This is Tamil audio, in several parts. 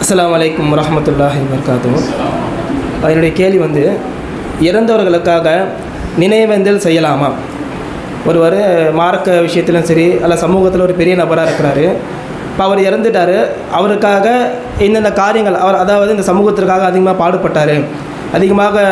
அஸ்ஸலாமு அலைக்கும் வரஹ்மத்துல்லாஹி வபரகாத்துஹு. அதனுடைய கேள்வி இறந்தவர்களுக்காக நினைவேந்தல் செய்யலாமா? ஒருவர் மார்க்க விஷயத்திலும் சரி அல்ல சமூகத்தில் ஒரு பெரிய நபராக இருக்கிறாரு, இப்போ அவர் இறந்துட்டார், அவருக்காக இந்தந்த காரியங்கள் அதாவது இந்த சமூகத்திற்காக அதிகமாக பாடுபட்டார், அதிகமாக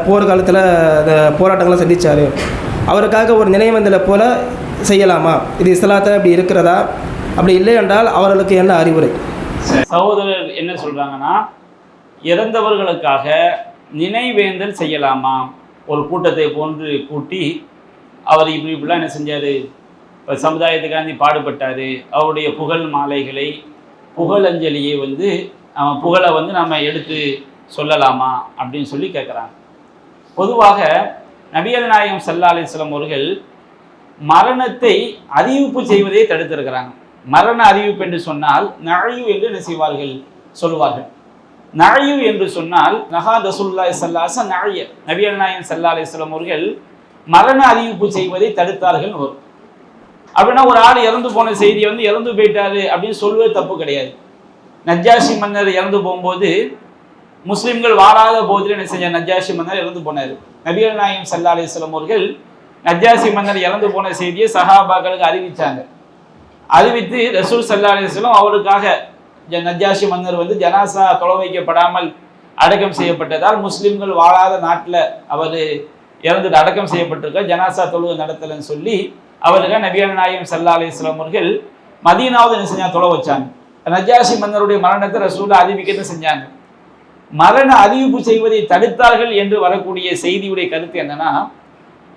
போர்க்காலத்தில் அந்த போராட்டங்களை சந்தித்தார், அவருக்காக ஒரு நினைவேந்தலை போல் செய்யலாமா? இது இஸ்லாத்தில் அப்படி இருக்கிறதா? அப்படி இல்லை என்றால் அவர்களுக்கு என்ன அறிவுரை? சகோதரர் என்ன சொல்கிறாங்கன்னா, இறந்தவர்களுக்காக நினைவேந்தல் செய்யலாமா? ஒரு கூட்டத்தை போன்று கூட்டி அவர் இப்படிலாம் என்ன செஞ்சார், சமுதாயத்துக்காண்டி பாடுபட்டார், அவருடைய புகழ் மாலைகளை புகழஞ்சலியை அவன் புகழை நம்ம எடுத்து சொல்லலாமா அப்படின்னு சொல்லி கேட்குறாங்க. பொதுவாக நபிகள் நாயகம் ஸல்லல்லாஹு அலைஹி வஸல்லம் அவர்கள் மரணத்தை அறிவிப்பு செய்வதை தடுத்திருக்கிறாங்க. மரண அறிவிப்பு என்று சொன்னால் நஅயு என்று என்ன செய்வார்கள், சொல்வார்கள். நஅயு என்று சொன்னால் நஹா ரசூலுல்லாஹி ஸல்லல்லாஹு அலைஹி வஸல்லம் நஅய, நபிகள் நாயகம் ஸல்லல்லாஹு அலைஹி வஸல்லம் அவர்கள் மரண அறிவிப்பு செய்வதை தடுத்தார்கள். அப்படின்னா ஒரு ஆள் இறந்து போன செய்தி இறந்து போயிட்டாரு அப்படின்னு சொல்வது தப்பு கிடையாது. நஜ்ஜாஷி மன்னர் இறந்து போகும்போது முஸ்லிம்கள் வாழாத போதில் என்ன செஞ்ச, நஜ்ஜாஷி மன்னர் இறந்து போனார். நபிகள் நாயகம் ஸல்லல்லாஹு அலைஹி வஸல்லம் அவர்கள் நஜ்ஜாஷி மன்னர் இறந்து போன செய்தியை சஹாபாக்களுக்கு அறிவிச்சாங்க. அறிவித்து ரசூல் ஸல்லல்லாஹு அலைஹி வஸல்லம் அவருக்காக நஜ்ஜாஷி மன்னர் ஜனாசா தொலை வைக்கப்படாமல் அடக்கம் செய்யப்பட்டதால் முஸ்லிம்கள் வாழாத நாட்டில் அவர் இறந்துட்டு அடக்கம் செய்யப்பட்டிருக்க, ஜனாசா தொழுகை நடத்தலன்னு சொல்லி அவருக்காக நபிகள் நாயகம் ஸல்லல்லாஹு அலைஹி வஸல்லம் அவர்கள் மதீனாவது என்ன செஞ்சாங்க, தொலை வச்சாங்க. நஜ்ஜாஷி மன்னருடைய மரணத்தை ரசூலா அறிவிக்கன்னு செஞ்சாங்க. மரண அறிவிப்பு செய்வதை தடுத்தார்கள் என்று வரக்கூடிய செய்தியுடைய கருத்து என்னன்னா,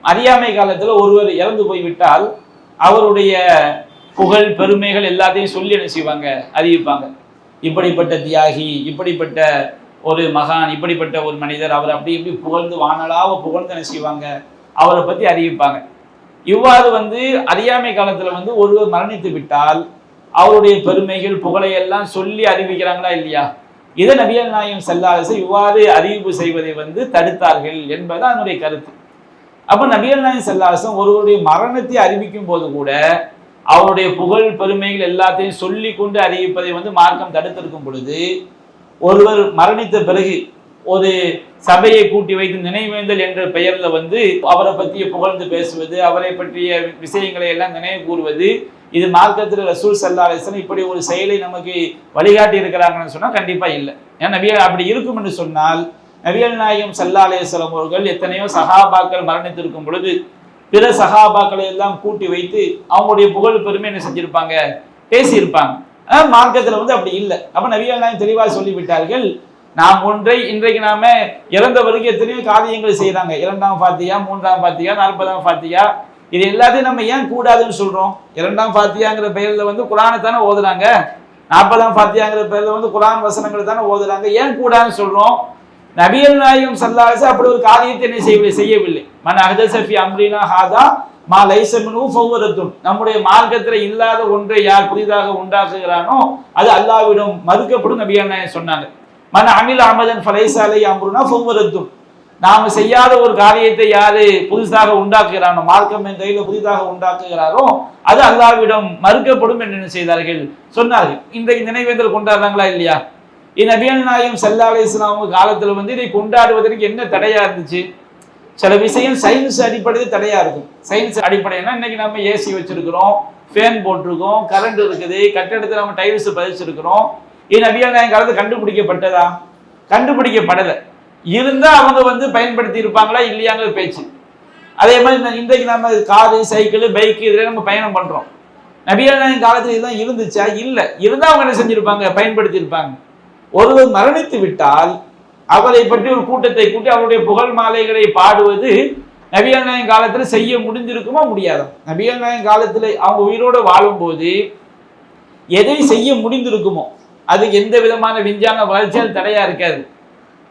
அறியாமை காலத்தில் ஒருவர் இறந்து போய்விட்டால் அவருடைய புகழ் பெருமைகள் எல்லாத்தையும் சொல்லி என்ன செய்வாங்க, அறிவிப்பாங்க. இப்படிப்பட்ட தியாகி, இப்படிப்பட்ட ஒரு மகான், இப்படிப்பட்ட ஒரு மனிதர், அவர் அப்படி இப்படி புகழ்ந்து வானலாவ புகழ்ந்து என்ன செய்வாங்க, அவரை பற்றி அறிவிப்பாங்க. இவ்வாறு அறியாமை காலத்தில் ஒருவர் மரணித்து விட்டால் அவருடைய பெருமைகள் புகழை எல்லாம் சொல்லி அறிவிக்கிறாங்களா இல்லையா? இதை நபிகள் நாயகம் ஸல்லல்லாஹு அலைஹி வஸல்லம் இவ்வாறு அறிவிப்பு செய்வதை தடுத்தார்கள் என்பது அதனுடைய கருத்து. அப்போ நபிகள் நாயகம் ஸல்லல்லாஹு அலைஹி வஸல்லம் ஒருவருடைய மரணத்தை அறிவிக்கும் போது கூட அவருடைய புகழ் பெருமைகள் எல்லாத்தையும் சொல்லி கொண்டு அறிவிப்பதை மார்க்கம் தடுத்திருக்கும் பொழுது, ஒருவர் மரணித்த பிறகு ஒரு சபையை கூட்டி வைத்து நினைவேந்தல் என்ற பெயர்ல அவரை பற்றிய புகழ்ந்து பேசுவது, அவரை பற்றிய விஷயங்களை எல்லாம் நினைவு கூறுவது, இது மார்க்கத்தில் ரசூல் ஸல்லல்லாஹு அலைஹி வஸல்லம் இப்படி ஒரு செயலை நமக்கு வழிகாட்டி இருக்கிறாங்கன்னு சொன்னா கண்டிப்பா இல்லை. ஏன்னா நபிகள் அப்படி இருக்கும் என்று சொன்னால் நபிகள் நாயகம் ஸல்லல்லாஹு அலைஹி வஸல்லம் அவர்கள் எத்தனையோ சஹாபாக்கள் மரணித்திருக்கும் பொழுது பிற சஹாபாக்களை எல்லாம் கூட்டி வைத்து அவங்களுடைய புகழ் பெருமை என்ன செஞ்சிருப்பாங்க, பேசியிருப்பாங்க. மார்க்கத்தில் அப்படி இல்லை. அப்ப நபிகள் நாயகம் தெளிவாக சொல்லிவிட்டார்கள், நாம் ஒன்றை இன்றைக்கு நாம இறந்தவருக்கு எத்தனையோ காரியங்கள் செய்யறாங்க, 2ஆம் ஃபாத்தியா, 3ஆம் ஃபாத்தியா, 40ஆம் ஃபாத்தியா, இது எல்லாத்தையும் நம்ம ஏன் கூடாதுன்னு சொல்றோம்? 2ஆம் ஃபாத்தியாங்கிற பெயர்ல குரானை தானே ஓதுறாங்க, 40ஆம் ஃபாத்தியாங்கிற பெயர்ல குரான் வசனங்கள் தானே ஓதுறாங்க, ஏன் கூடாதுன்னு சொல்றோம்? நபிகள் நாயகம் ஸல்லல்லாஹு அலைஹி வஸல்லம் அப்படி ஒரு காரியத்தை என்ன செய்யவில்லை. மன் அஹ்தஸ ஃபீ அம்ரினா ஹாதா மா லைஸ மின்ஹு ஃபஹுவ ரத்துன், நம்முடைய மார்க்கத்தில் இல்லாத ஒன்றை யார் புதிதாக உண்டாக்குகிறானோ அது அல்லாஹ்விடம் மறுக்கப்படும் நபிகள் நாயகம் சொன்னாங்க. மன் அமில அமலன் ஃபலைஸ அலைஹி அம்ருனா ஃபஹுவ ரத்துன், நாம செய்யாத ஒரு காரியத்தை யாரு புதுசாக உண்டாக்குகிறானோ, மார்க்கம் என்ற கையில புதிதாக உண்டாக்குகிறாரோ அது அல்லாஹ்விடம் மறுக்கப்படும் என்று என்ன செய்தார்கள், சொன்னார்கள். இன்றைக்கு நினைவேந்தல் கொண்டாடுறாங்களா இல்லையா? நபிகள் நாயகம் ஸல்லல்லாஹு அலைஹி வஸல்லம் அவங்க காலத்தில் இதை கொண்டாடுவதற்கு என்ன தடையா இருந்துச்சு? சில விஷயம் சயின்ஸ் அடிப்படையில் தடையா இருக்கும். சயின்ஸ் அடிப்படையினா இன்னைக்கு நம்ம ஏசி வச்சிருக்கிறோம், ஃபேன் போட்டிருக்கோம், கரண்ட் இருக்குது, கட்டடத்தில் நம்ம டைல்ஸ் பதிச்சிருக்கிறோம். நபிகள் நாயகம் காலத்தில் கண்டுபிடிக்கப்பட்டதா? கண்டுபிடிக்கப்படலை. இருந்தா அவங்க பயன்படுத்தி இருப்பாங்களா இல்லையாங்கிற பேச்சு. அதே மாதிரி இன்றைக்கு நம்ம காரு, சைக்கிள், பைக் இதுல நம்ம பயணம் பண்றோம். நபிகள் நாயகம் காலத்தில் இதெல்லாம் இருந்துச்சா? இல்லை. இருந்தா அவங்க என்ன செஞ்சிருப்பாங்க, பயன்படுத்தி இருப்பாங்க. ஒருவர் மரணித்து விட்டால் அவரை பற்றி ஒரு கூட்டத்தை கூட்டி அவருடைய புகழ் மாலைகளை பாடுவது நபிகள் நாயகம் காலத்தில் செய்ய முடிஞ்சிருக்குமா, முடியாதா? நபிகள் நாயகம் காலத்தில் அவங்க உயிரோடு வாழும்போது எதை செய்ய முடிந்திருக்குமோ அது எந்த விதமான விஞ்ஞான வளர்ச்சியால் தடையா இருக்காது,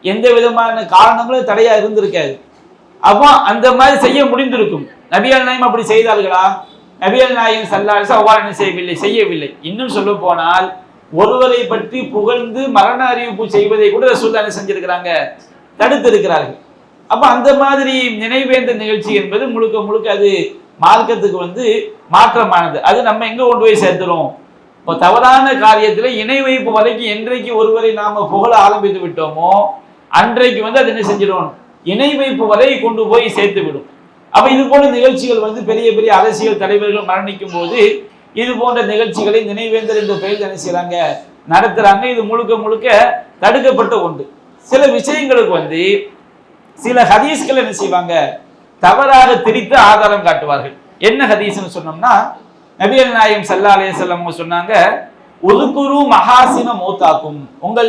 எந்த விதமான காரணங்களும் தடையா இருந்திருக்காது. அப்போ அந்த மாதிரி செய்ய முடிந்திருக்கும். நபிகள் நாயகம் அப்படி செய்தார்களா? நபிகள் நாயகம் ஸல்லல்லாஹு அலைஹி வஸல்லம் அவ்வாறு செய்யவில்லை. இன்னும் சொல்ல போனால் ஒருவரை பற்றி புகழ்ந்து மரண அறிவிப்பு செய்வதை கூட ரசூலுல்லாஹ் என்ன செஞ்சிருக்கிறாங்க, தடுத்திருக்கிறார்கள். அப்ப அந்த மாதிரி நினைவேந்த நிகழ்ச்சி என்பது முழுக்க முழுக்க அது மார்க்கத்துக்கு மாற்றமானது. அது நம்ம எங்க கொண்டு போய் சேர்த்துறோம்? இப்போ தவறான காரியத்தில் இணை வைப்பு வரைக்கும் என்றைக்கு ஒருவரை நாம புகழ ஆரம்பித்து விட்டோமோ அன்றைக்கு அது என்ன செஞ்சிடும், இணை வைப்பு வரை கொண்டு போய் சேர்த்து விடும். அப்ப இது போன்ற நிகழ்ச்சிகள் பெரிய பெரிய அரசியல் தலைவர்கள் மரணிக்கும் போது இது போன்ற நிகழ்ச்சிகளை நினைவேந்தல் என்ற பெயரில் என்ன செய்யறாங்க, நடத்துறாங்க. இது முழுக்க முழுக்க தடுக்கப்பட்ட ஒன்று. சில விஷயங்களுக்கு சில ஹதீஸ்கள் என்ன செய்வாங்க, தவறாக திரித்து ஆதாரம் காட்டுவார்கள். என்ன ஹதீஸ்னு சொன்னோம்னா, நபிகள் நாயகம் ஸல்லல்லாஹு அலைஹி வஸல்லம் சொன்னாங்க, உதுகுரு மஹாசின மௌத்தாக்கும், உங்கள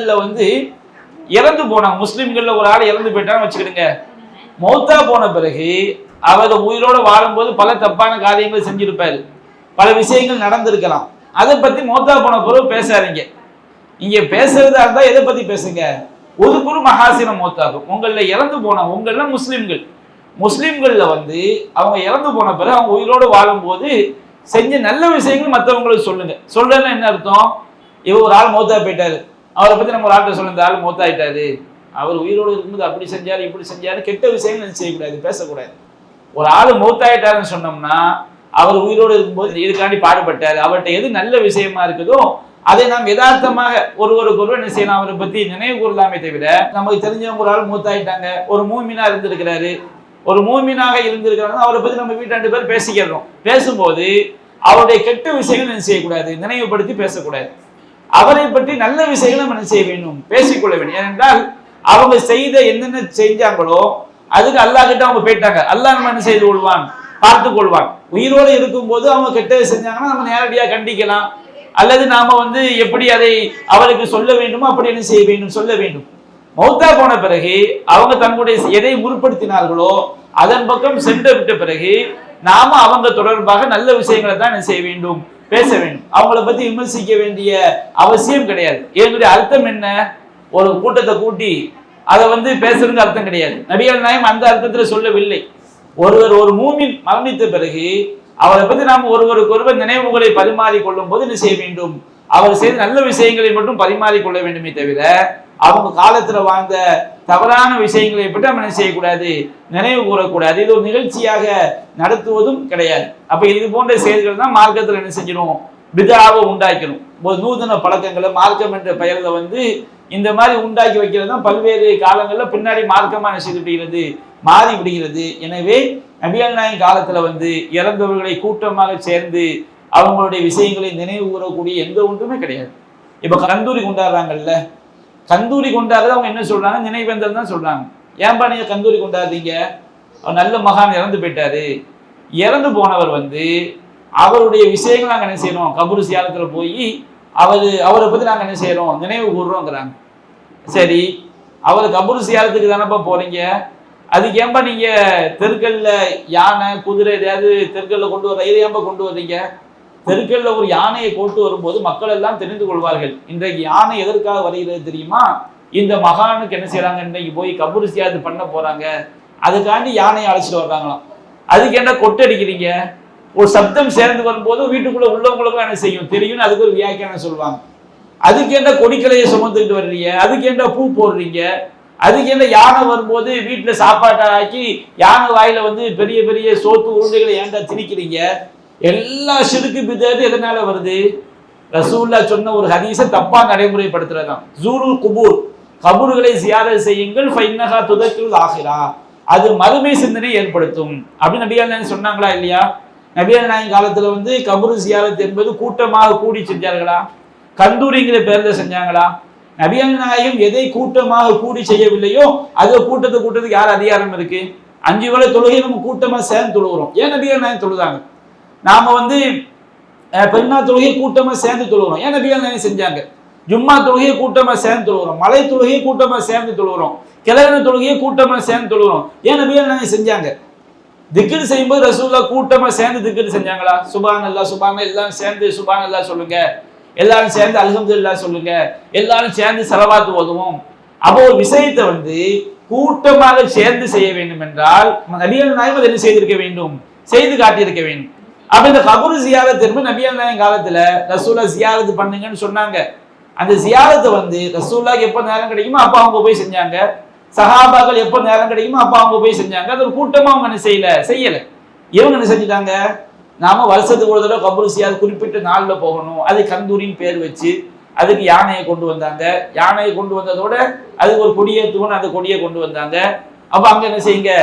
இறந்து போனாங்க, முஸ்லிம்கள்ல ஒரு ஆள் இறந்து போயிட்டான்னு வச்சுக்கிடுங்க, மௌத்தா போன பிறகு அவர் உயிரோட வாழும்போது பல தப்பான காரியங்கள் செஞ்சிருப்பாரு, பல விஷயங்கள் நடந்திருக்கலாம். அதை பத்தி மௌத்தா போன பிறகு பேசாதீங்க. இங்க பேசுறதா இருந்தா எதை பத்தி பேசுங்க, உதுகுரு மஹாசின மௌத்தாக்கும், உங்கள இறந்து போன உங்கள முஸ்லிம்கள்ல அவங்க இறந்து போன பிறகு அவங்க உயிரோடு வாழும்போது செஞ்ச நல்ல விஷயங்கள் மற்றவங்களுக்கு சொல்லுங்க. சொல்றதுன்னா என்ன அர்த்தம், ஒரு ஆள் மௌத்தா போயிட்டாரு, அவரை பத்தி நம்ம ஒரு ஆள்கிட்ட சொல்ல, இந்த ஆள் மௌத்தாயிட்டாரு, அவர் உயிரோடு இருக்கும்போது அப்படி செஞ்சாரு இப்படி செஞ்சாரு, கெட்ட விஷயங்கள் செய்யக்கூடாது, பேசக்கூடாது. ஒரு ஆள் மௌத்தாயிட்டாருன்னு சொன்னோம்னா அவர் உயிரோடு இருக்கும்போது இதுக்காண்டி பாடுபட்டாரு, அவர்கிட்ட எது நல்ல விஷயமா இருக்குதோ அதை நாம் யதார்த்தமாக ஒருவருக்கு என்ன செய்யலாம், அவரை பத்தி நினைவு கூறலாமே தவிர, நமக்கு தெரிஞ்சவங்க ஒரு ஆள் மூத்தாயிட்டாங்க, ஒரு மூமினா இருந்திருக்கிறாரு, ஒரு மூமினாக இருந்திருக்கிறாங்க, அவரை பத்தி நம்ம வீட்டு 2 பேர் பேசிக்கிறோம், பேசும்போது அவருடைய கெட்ட விஷயங்கள் என்ன செய்யக்கூடாது, நினைவுபடுத்தி பேசக்கூடாது. அவரை பற்றி நல்ல விஷயங்களை நம்ம என்ன செய்ய வேண்டும், பேசிக்கொள்ள வேண்டும். ஏனென்றால் அவங்க செய்த என்னென்ன செஞ்சாங்களோ அதுக்கு அல்லாஹ் கிட்ட அவங்க போயிட்டாங்க, அல்லாஹ் நம்ம என்ன செய்து கொள்வான், பார்த்து கொள்வான். உயிரோடு இருக்கும் போது அவங்க கெட்டது செஞ்சாங்கன்னா நம்ம நேரடியாக கண்டிக்கலாம், அல்லது நாம எப்படி அதை அவருக்கு சொல்ல வேண்டுமோ அப்படி என்ன செய்ய வேண்டும், சொல்ல வேண்டும். மௌத்தா போன பிறகு அவங்க தங்களுடைய எதை முற்படுத்தினார்களோ அதன் பக்கம் சென்று விட்ட பிறகு நாம அவங்க தொடர்பாக நல்ல விஷயங்களை தான் என்ன செய்ய வேண்டும், பேச வேண்டும். அவங்கள பத்தி விமர்சிக்க வேண்டிய அவசியம் கிடையாது. என்னுடைய அர்த்தம் என்ன, ஒரு கூட்டத்தை கூட்டி அதை பேசுறதுக்கு அர்த்தம் கிடையாது. நபிகள் நாயகம் அந்த அர்த்தத்துல சொல்லவில்லை. ஒரு மூமின் மரணித்த பிறகு அவரை பத்தி நாம் ஒருவருக்கு நினைவுகளை பரிமாறிக்கொள்ளும் போது என்ன செய்ய வேண்டும், அவர் செய்த நல்ல விஷயங்களை மட்டும் பரிமாறிக்கொள்ள வேண்டுமே தவிர அவங்க காலத்துல வாழ்ந்த தவறான விஷயங்களை பற்றி நம்ம என்ன செய்யக்கூடாது, நினைவு கூறக்கூடாது. இது ஒரு நிகழ்ச்சியாக நடத்துவதும் கிடையாது. அப்ப இது போன்ற செயல்கள் தான் மார்க்கத்தில் என்ன செஞ்சிடும், பிதாவை உண்டாக்கணும். ஒரு நூதன பழக்கங்களை மார்க்கம் என்ற பெயர்ல இந்த மாதிரி உண்டாக்கி வைக்கிறது தான் பல்வேறு காலங்களில் பின்னாடி மார்க்கமா என்ன செய்து விடுகிறது, மாறி விடுகிறது. எனவே நபிகள் நாயகம் காலத்துல இறந்தவர்களை கூட்டமாக சேர்ந்து அவங்களுடைய விஷயங்களை நினைவு கூறக்கூடிய எந்த ஒன்றுமே கிடையாது. இப்ப கந்தூரி கொண்டாடுறாங்கல்ல, கந்தூரி கொண்டாடுறது அவங்க என்ன சொல்றாங்க, நினைவேந்தல் தான் சொல்றாங்க. ஏன்பா நீங்க கந்தூரி கொண்டாடுறீங்க, அவர் நல்ல மகான் இறந்து போயிட்டாரு, இறந்து போனவர் அவருடைய விஷயங்கள் நாங்க என்ன செய்யறோம், கபூர் சியாரத்துல போய் அவரை பத்தி நாங்க என்ன செய்யறோம், நினைவு கூறுறோங்கிறாங்க. சரி, அவர் கபூர் சியாரத்துக்கு தானப்பா போறீங்க, அதுக்கு ஏன்பா நீங்க தெருக்கல்ல யானை குதிரை எதையாவது தெருக்கல்ல கொண்டு வர, இதை ஏன்பா கொண்டு வர்றீங்க? தெருக்கல்ல ஒரு யானையை கொண்டு வரும்போது மக்கள் எல்லாம் தெரிந்து கொள்வார்கள், இன்றைக்கு யானை எதற்காக வருகிறது தெரியுமா, இந்த மகானுக்கு என்ன செய்யறாங்க, இன்னைக்கு போய் கபூர் சியாரத்து பண்ண போறாங்க, அதுக்காண்டி யானையை அழைச்சிட்டு வர்றாங்களாம். அதுக்கு என்ன கொட்டடிக்கிறீங்க, ஒரு சப்தம் சேர்ந்து வரும்போது வீட்டுக்குள்ள உள்ளவங்களுக்கும் என்ன செய்யும் தெரியும், அதுக்கு ஒரு வியாக்கியானம் சொல்லுவாங்க. அதுக்கு என்ன கொடிக்கலையை சுமந்துக்கிட்டு வர்றீங்க, அதுக்கு என்ன பூ போடுறீங்க, அதுக்கு என்ன யானை வரும்போது வீட்டுல சாப்பாட்டை ஆக்கி யானை வாயில பெரிய பெரிய சோத்து உருண்டைகளை ஏன்டா திணிக்கிறீங்க? எல்லா ஷிர்கு பிதஅத் எதனால வருது, ரசூலுல்லாஹ் சொன்ன ஒரு ஹதீஸை தப்பா நடைமுறைப்படுத்துறதுதான். ஜூருல் குபூர், கபூர்களை ஜியாரத் செய்யுங்கள், ஃபைன்னஹா துதக்கிருல் ஆஹிரா, அது மறுமை சிந்தனை ஏற்படுத்தும் அப்படின்னு நபிகள் நாயகம் சொன்னாங்களா இல்லையா? நபிகள் நாயகம் காலத்துல கபூர் ஜியாரத் என்பது கூட்டமாக கூடி செஞ்சார்களா, கந்தூரிங்கிற பேர்ல செஞ்சாங்களா? நபிகள் நாயகம் எதை கூட்டமாக கூடி செய்யவில்லையோ அது கூட்டத்துக்கு யார் அதிகாரம் இருக்கு? 5 வேளை தொழுகை நம்ம கூட்டமா சேர்ந்து தொழுகிறோம், ஏன் நபிகள் நாயகம் தொழுதாங்க? நாம பெருநா தொழுகையை கூட்டமா சேர்ந்து தொழுகிறோம், ஏன் நபிகள் நாயகம் செஞ்சாங்க? ஜும்மா தொழுகையை கூட்டமா சேர்ந்து தொழுகிறோம், மலை தொழுகையை கூட்டமா சேர்ந்து தொழுகிறோம், கிழவன தொழுகையை கூட்டமா சேர்ந்து தொழுகிறோம், ஏன் நபிகள் நாயகம் செஞ்சாங்க? திக்ர் செய்யும்போது ரசூலுல்லாஹ் கூட்டமா சேர்ந்து திக்ர் செஞ்சாங்களா? சுப்ஹானல்லாஹ் சுப்ஹானல்லாஹ் எல்லாரும் சேர்ந்து சுப்ஹானல்லாஹ் சொல்லுங்க, எல்லாரும் சேர்ந்து அல்ஹம்துலில்லாஹ் சொல்லுங்க, எல்லாரும் சேர்ந்து ஸலவாத் ஓதுவோம். அப்போ ஒரு விஷயத்தை கூட்டமாக சேர்ந்து செய்ய வேண்டும் என்றால் நபிகள் நாயகம் என்ன செய்திருக்க வேண்டும், செய்து காட்டியிருக்க வேண்டும். அப்ப இந்த கபூர் ஜியாரத் என்பது நபிகள் நாயகம் காலத்துல ரசூலுல்லாஹ் ஜியாரத் பண்ணுங்கன்னு சொன்னாங்க. அந்த ஜியாரத்தை ரசூலுல்லாஹ் எப்ப நேரம் கிடைக்குமோ அப்ப அவங்க போய் செஞ்சாங்க, சஹாபாக்கள் எப்ப நேரம் கிடைக்குமோ அப்ப அவங்க போய் செஞ்சாங்க. அது ஒரு கூட்டமா அவங்க என்ன செய்யல. இவங்க என்ன செஞ்சுட்டாங்க, நாம வருஷத்துக்கு ஒரு தடவை கபூர் ஜியாரத் குறிப்பிட்ட நாளில் போகணும். அது கந்தூரின்னு பேர் வச்சு அதுக்கு யானையை கொண்டு வந்தாங்க. யானையை கொண்டு வந்ததோட அதுக்கு ஒரு கொடியேற்றுவன், அந்த கொடியை கொண்டு வந்தாங்க. அப்போ அங்கே என்ன செய்யுங்க,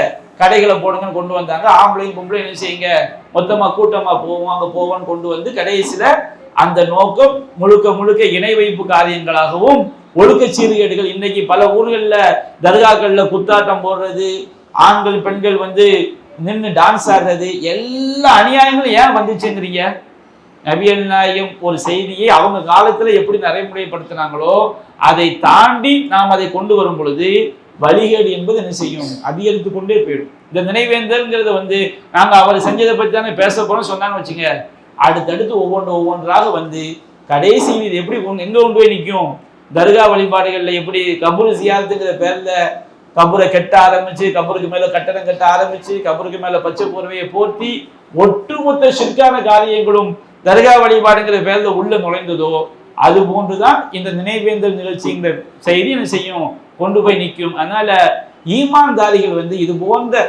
கடைகளை போடுங்கன்னு கொண்டு வந்தாங்க. ஆம்பளையும் பொம்பளையும் என்ன செய்யுங்க, மொத்தமாக கூட்டமாக போவோம், அங்கே போவோம்னு கொண்டு வந்து கடைசியில் அந்த நோக்கம் முழுக்க முழுக்க இணை வைப்பு காரியங்களாகவும் ஒழுக்க சீர்கேடுகள். இன்னைக்கு பல ஊர்களில் தர்காக்களில் குத்தாட்டம் போடுறது, ஆண்கள் பெண்கள் நின்று டான்ஸ் ஆடுறது, எல்லா அநியாயங்களும் ஏன் வந்துச்சுங்கிறீங்க? நபிகள் நாயகம் ஒரு செய்தியை அவங்க காலத்துல எப்படி நடைமுறைப்படுத்தினாங்களோ அதை தாண்டி நாம் அதை கொண்டு வரும் பொழுது வழிகேடு என்பது என்ன செய்யும், அதிகரித்து கொண்டே போயிடும். இந்த நினைவேந்தல்ங்கிறத நாங்க அவர் செஞ்சதை பற்றி தானே பேச போறோம் சொன்னான்னு வச்சுங்க, அடுத்தடுத்து ஒவ்வொன்றாக கடைசியில் இது எப்படி எங்க கொண்டு போய் நிற்கும்? தர்கா வழிபாடுகள்ல எப்படி கபூர் ஜியாரத்துங்கிற பேர்ல கபூரை கட்ட ஆரம்பிச்சு, கபூருக்கு மேல கட்டடம் கட்ட ஆரம்பிச்சு, கபூருக்கு மேல பச்சை போர்வையை போர்த்தி ஒட்டுமொத்த ஷிர்கான காரியங்களும் தர்கா வழிபாடுங்கிற பேர்ல உள்ள நுழைந்ததோ அது போன்றுதான் இந்த நினைவேந்தல் நிகழ்ச்சிங்கிற செய்தி என்ன செய்யும், கொண்டு போய் நிற்கும். அதனால ஈமான்தாரிகள் இது போன்ற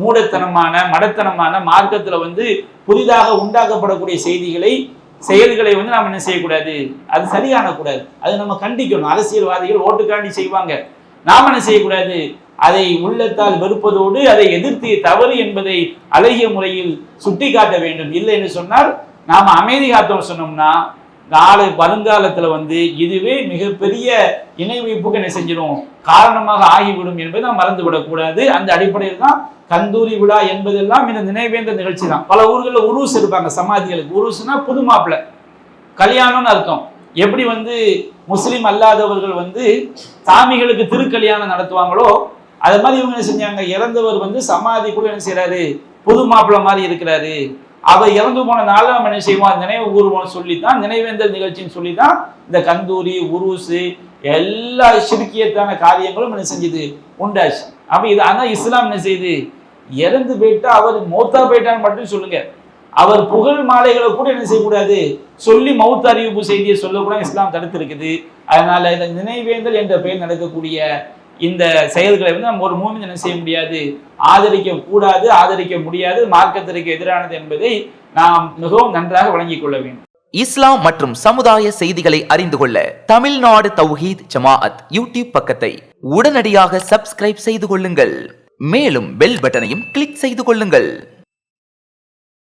மூடத்தனமான மடத்தனமான மார்க்கத்துல புதிதாக உண்டாக்கப்படக்கூடிய செயல்களை நாம் என்ன செய்யக்கூடாது, அது சரியான கூடாது, அது நம்ம கண்டிக்கணும். அரசியல்வாதிகள் ஓட்டுக்காண்டி செய்வாங்க, நாம் என்ன செய்யக்கூடாது, அதை உள்ளத்தால் வெறுப்பதோடு அதை எதிர்த்து தவறு என்பதை அழகிய முறையில் சுட்டி காட்ட வேண்டும். இல்லை என்று சொன்னால் நாம் அமைதி காத்தோம் சொன்னோம்னா நாளை வருங்காலத்துல இதுவே மிகப்பெரிய இணை வைப்புக்கு என்ன செஞ்சிடும், காரணமாக ஆகிவிடும் என்பதை நாம் மறந்துவிடக்கூடாது. அந்த அடிப்படையில் தான் கந்தூரி விழா என்பதெல்லாம் இந்த நினைவேந்த நிகழ்ச்சி தான். பல ஊர்களில் உருஸ் இருப்பாங்க சமாதிகளுக்கு. உருஸ்னா புது மாப்பிள்ளை கல்யாணம்னு அர்த்தம். எப்படி முஸ்லிம் அல்லாதவர்கள் சாமிகளுக்கு திருக்கல்யாணம் நடத்துவாங்களோ அது மாதிரி இவங்க என்ன செஞ்சாங்க, இறந்தவர் சமாதிக்குள்ள என்ன செய்யறாரு, புது மாப்பிள்ளை மாதிரி இருக்கிறாரு. அவர் இறந்து போன நாள் நம்ம என்ன செய்வோம், நினைவு கூறுவோம் சொல்லித்தான் நினைவேந்தல் நிகழ்ச்சின்னு சொல்லித்தான் இந்த கந்தூரி உருசு எல்லா ஷிர்கியத்தான காரியங்களும் என்ன செஞ்சது, உண்டாச்சு. அப்ப இது அதான் இஸ்லாம் என்ன செய்யுது, இறந்து போயிட்டா அவர் மௌத்தா போயிட்டான்னு மட்டும் சொல்லுங்க, அவர் புகழ் மாலைகளை கூட என்ன செய்யக்கூடாது, சொல்லி மௌத் அறிவிப்பு செய்தியை சொல்லக்கூடாது, இஸ்லாம் தடுத்து இருக்குது. அதனால இந்த நினைவேந்தல் என்ற பெயர் நடக்கக்கூடிய இந்த செயல்களை நம்ம ஒரு மூமின் என்ன செய்ய முடியாது, ஆதரிக்க கூடாது, ஆதரிக்க முடியாது, மார்க்கத்திற்கு எதிரானது என்பதை நாம் மிகவும் நன்றாக வழங்கிக் கொள்ள வேண்டும். இஸ்லாம் மற்றும் சமுதாய செய்திகளை அறிந்து கொள்ள தமிழ்நாடு தௌஹீத் ஜமாஅத் யூடியூப் பக்கத்தை உடனடியாக சப்ஸ்கிரைப் செய்து கொள்ளுங்கள். மேலும் பெல் பட்டனையும் கிளிக் செய்து கொள்ளுங்கள்.